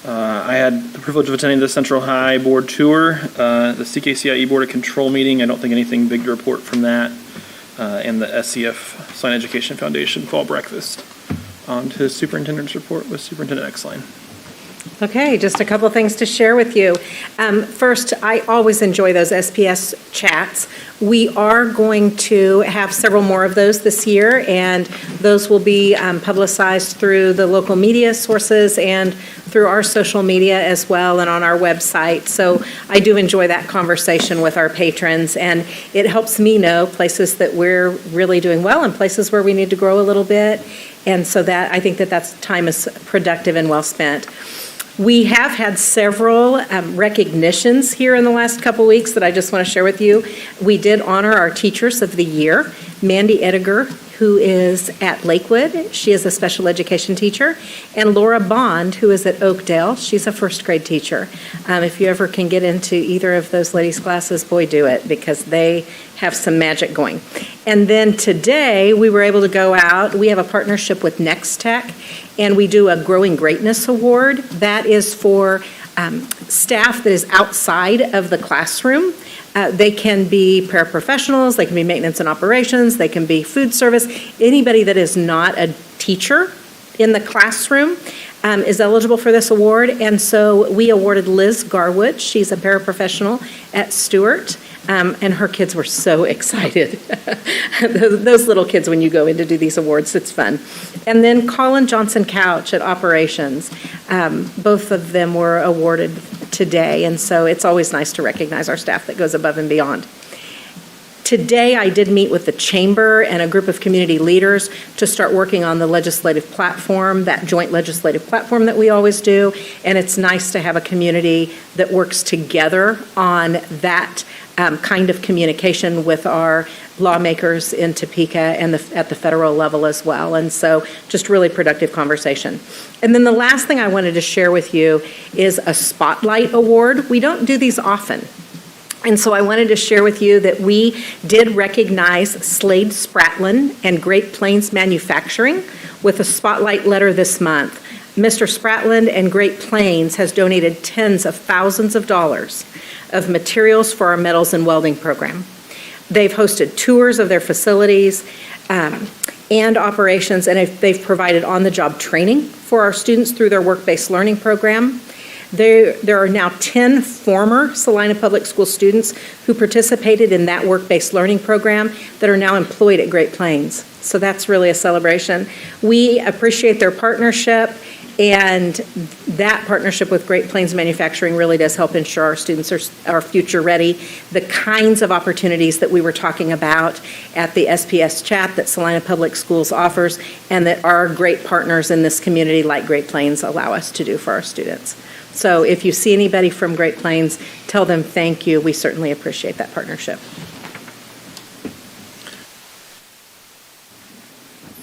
I had the privilege of attending the Central High Board tour, the CKCIE Board of Control meeting. I don't think anything big to report from that, and the SCF Sign Education Foundation fall breakfast. On to Superintendent's report with Superintendent Exline. Okay, just a couple things to share with you. First, I always enjoy those SPS chats. We are going to have several more of those this year, and those will be publicized through the local media sources and through our social media as well, and on our website. So I do enjoy that conversation with our patrons, and it helps me know places that we're really doing well and places where we need to grow a little bit. And so that, I think that time is productive and well spent. We have had several recognitions here in the last couple weeks that I just want to share with you. We did honor our Teachers of the Year, Mandy Ediger, who is at Lakewood. She is a special education teacher, and Laura Bond, who is at Oakdale. She's a first grade teacher. If you ever can get into either of those ladies' classes, boy, do it, because they have some magic going. And then today, we were able to go out. We have a partnership with Next Tech, and we do a Growing Greatness Award. That is for staff that is outside of the classroom. They can be paraprofessionals, they can be maintenance and operations, they can be food service. Anybody that is not a teacher in the classroom is eligible for this award. And so we awarded Liz Garwood. She's a paraprofessional at Stewart. And her kids were so excited. Those little kids, when you go in to do these awards, it's fun. And then Colin Johnson Couch at Operations. Both of them were awarded today, and so it's always nice to recognize our staff that goes above and beyond. Today, I did meet with the Chamber and a group of community leaders to start working on the legislative platform, that joint legislative platform that we always do, and it's nice to have a community that works together on that kind of communication with our lawmakers in Topeka and at the federal level as well. And so just really productive conversation. And then the last thing I wanted to share with you is a Spotlight Award. We don't do these often. And so I wanted to share with you that we did recognize Slade Spratlin and Great Plains Manufacturing with a Spotlight letter this month. Mr. Spratlin and Great Plains has donated tens of thousands of dollars of materials for our metals and welding program. They've hosted tours of their facilities and operations, and they've provided on-the-job training for our students through their work-based learning program. There are now 10 former Salina Public School students who participated in that work-based learning program that are now employed at Great Plains. So that's really a celebration. We appreciate their partnership, and that partnership with Great Plains Manufacturing really does help ensure our students are future ready. The kinds of opportunities that we were talking about at the SPS chat that Salina Public Schools offers, and that our great partners in this community like Great Plains allow us to do for our students. So if you see anybody from Great Plains, tell them thank you. We certainly appreciate that partnership.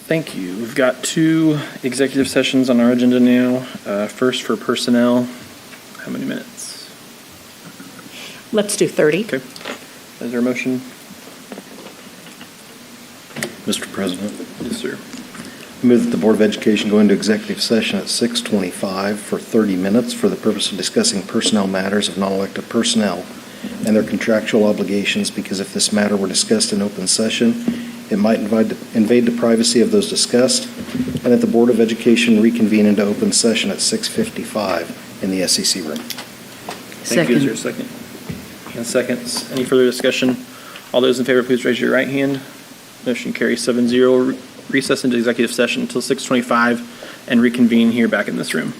Thank you. We've got 2 executive sessions on our agenda now. First for personnel. How many minutes? Let's do 30. Okay. Is there a motion? Mr. President, Yes, sir. I move that the Board of Education go into executive session at 6:25 for 30 minutes for the purpose of discussing personnel matters of non-elected personnel and their contractual obligations, because if this matter were discussed in open session, it might invade the privacy of those discussed, and that the Board of Education reconvene into open session at 6:55 in the SEC room. Thank you. Is there a second? And seconds. Any further discussion? All those in favor, please raise your right hand. Motion carries 7-0. Recess into executive session until 6:25 and reconvene here back in this room.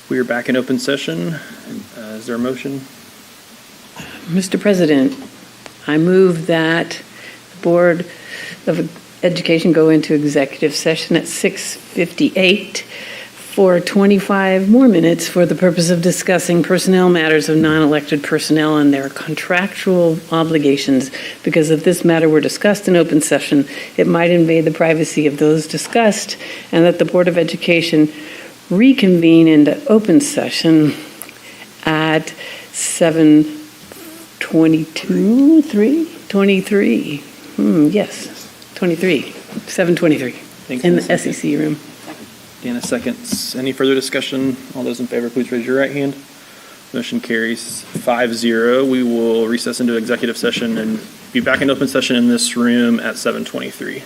We are back in open session. Is there a motion? Mr. President, I move that the Board of Education go into executive session at 6:58 for 25 more minutes for the purpose of discussing personnel matters of non-elected personnel and their contractual obligations. Because if this matter were discussed in open session, it might invade the privacy of those discussed, and that the Board of Education reconvene into open session at 7:22, 23? Yes, 23, 7:23, Thanks, in Ms. the Cynthia. SEC room. Dana seconds. Any further discussion? All those in favor, please raise your right hand. Motion carries 5-0. We will recess into executive session and be back in open session in this room at 7:23.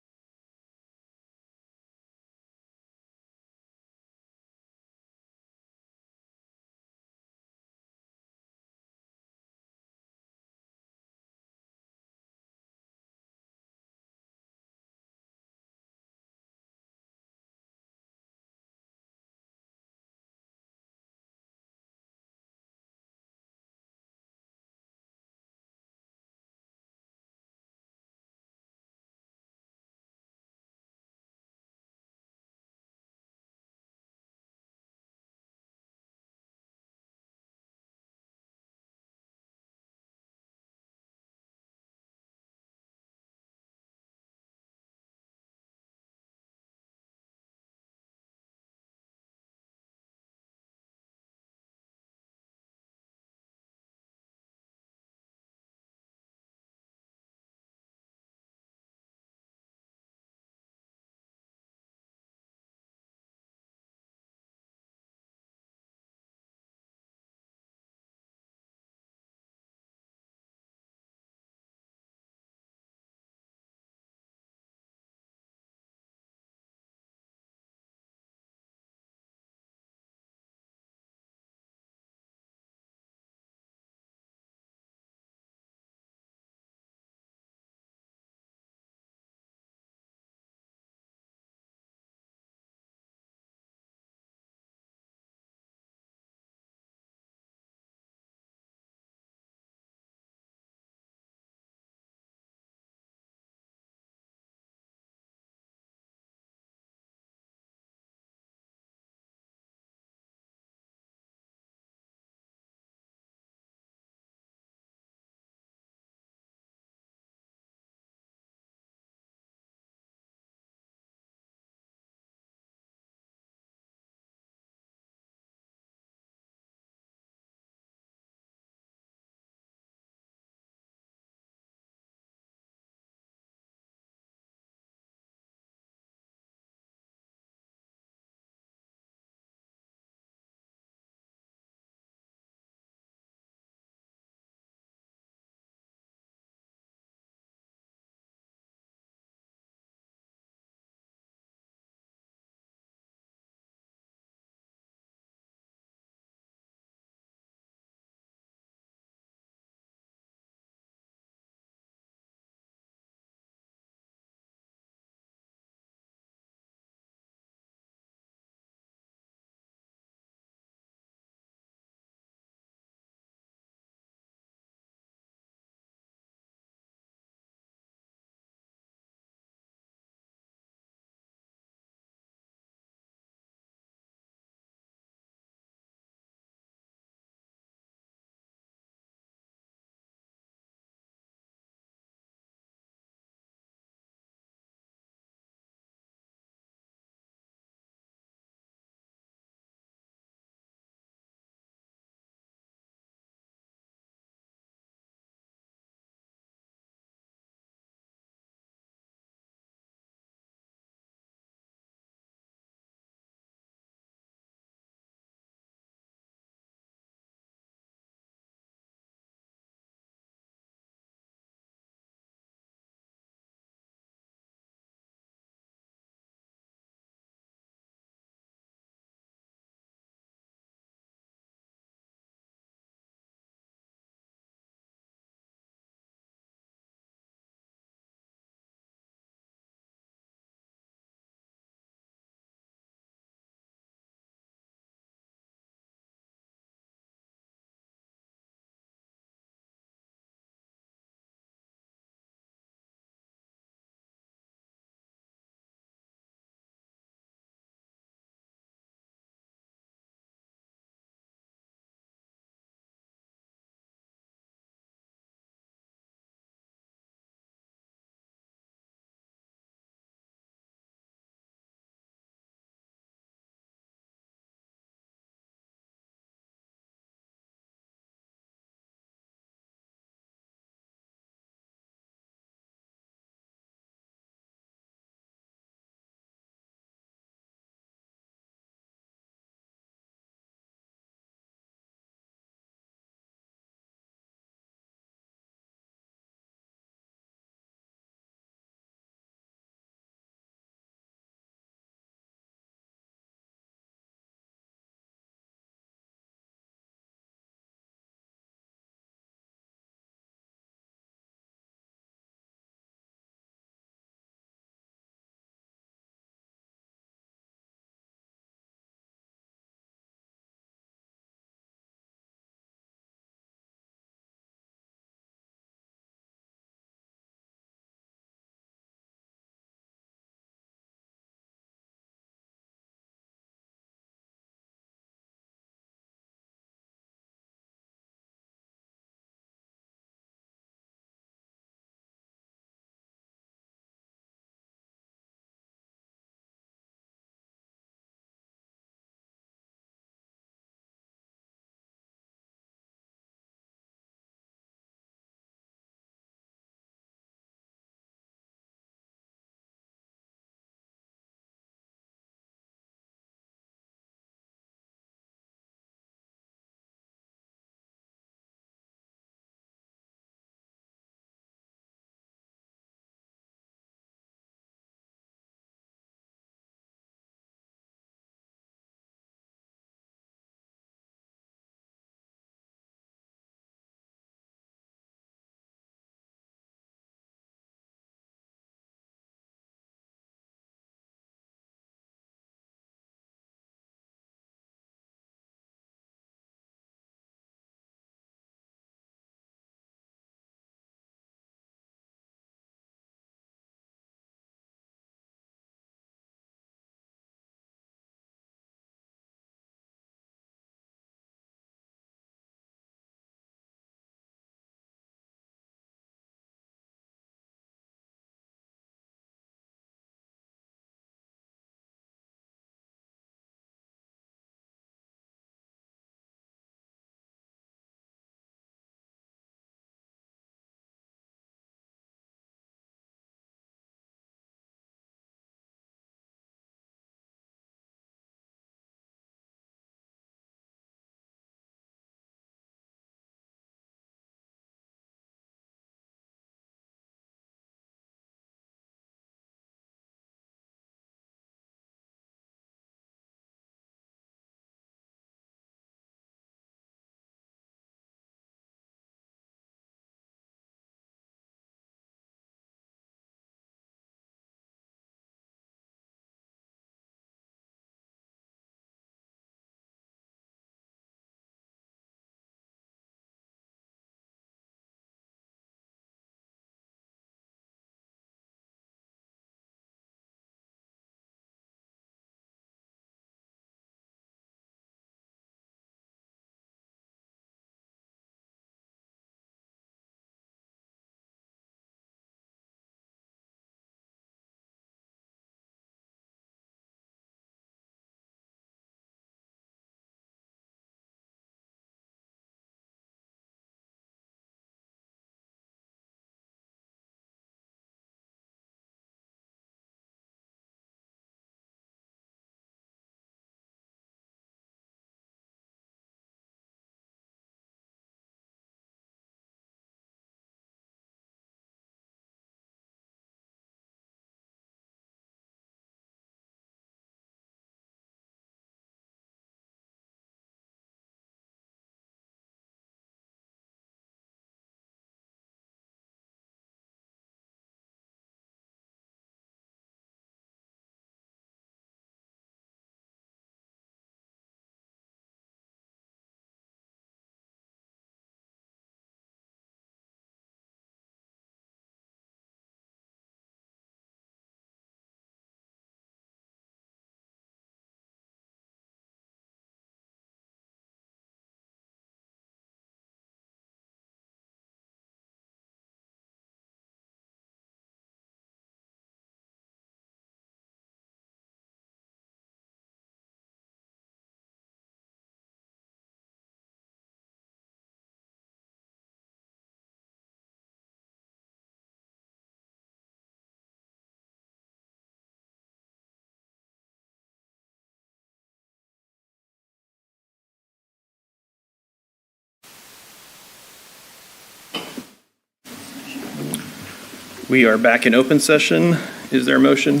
We are back in open session. Is there a motion?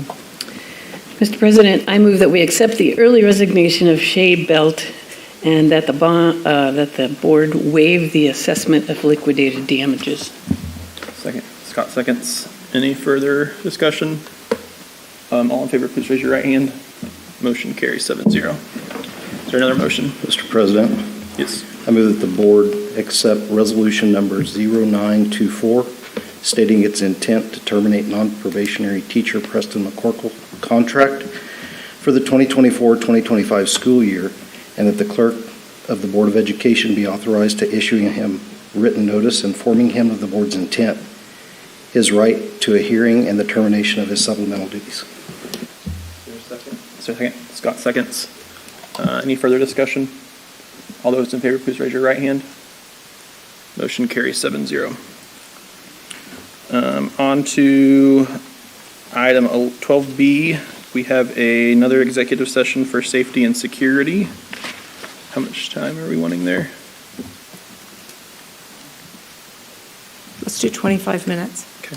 Mr. President, I move that we accept the early resignation of Shay Belt and that the board waive the assessment of liquidated damages. Second. Scott seconds. Any further discussion? All in favor, please raise your right hand. Motion carries 7-0. Is there another motion? Mr. President, Yes. I move that the board accept resolution number 0924, stating its intent to terminate non-probationary teacher Preston McCorkle contract for the 2024-2025 school year, and that the clerk of the Board of Education be authorized to issue him written notice informing him of the board's intent, his right to a hearing, and the termination of his supplemental duties. Is there a second? Scott seconds. Any further discussion? All those in favor, please raise your right hand. Motion carries 7-0. On to item 12B. We have another executive session for safety and security. How much time are we wanting there? Let's do 25 minutes. Okay.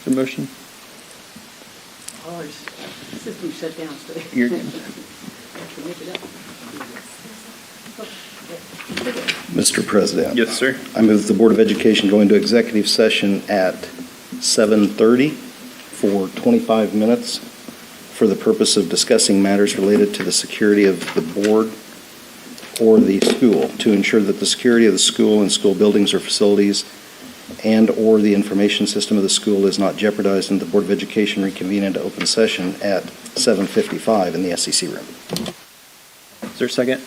The motion? Oh, system shut down, so. You're good. Mr. President. Yes, sir. I move that the Board of Education go into executive session at 7:30 for 25 minutes for the purpose of discussing matters related to the security of the board or the school, to ensure that the security of the school and school buildings or facilities and/or the information system of the school is not jeopardized, and the Board of Education reconvene into open session at 7:55 in the SEC room. Is there a second?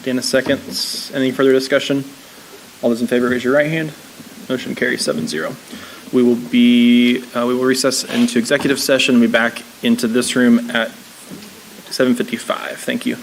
Dana seconds. Any further discussion? All those in favor, raise your right hand. Motion carries 7-0. We will recess into executive session and be back into this room at 7:55. Thank you.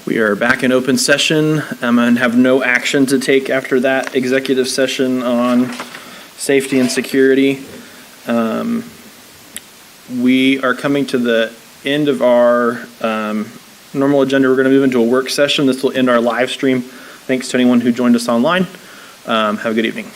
We are back in open session and have no action to take after that executive session on safety and security. We are coming to the end of our normal agenda. We're going to move into a work session. This will end our live stream. Thanks to anyone who joined us online. Have a good evening.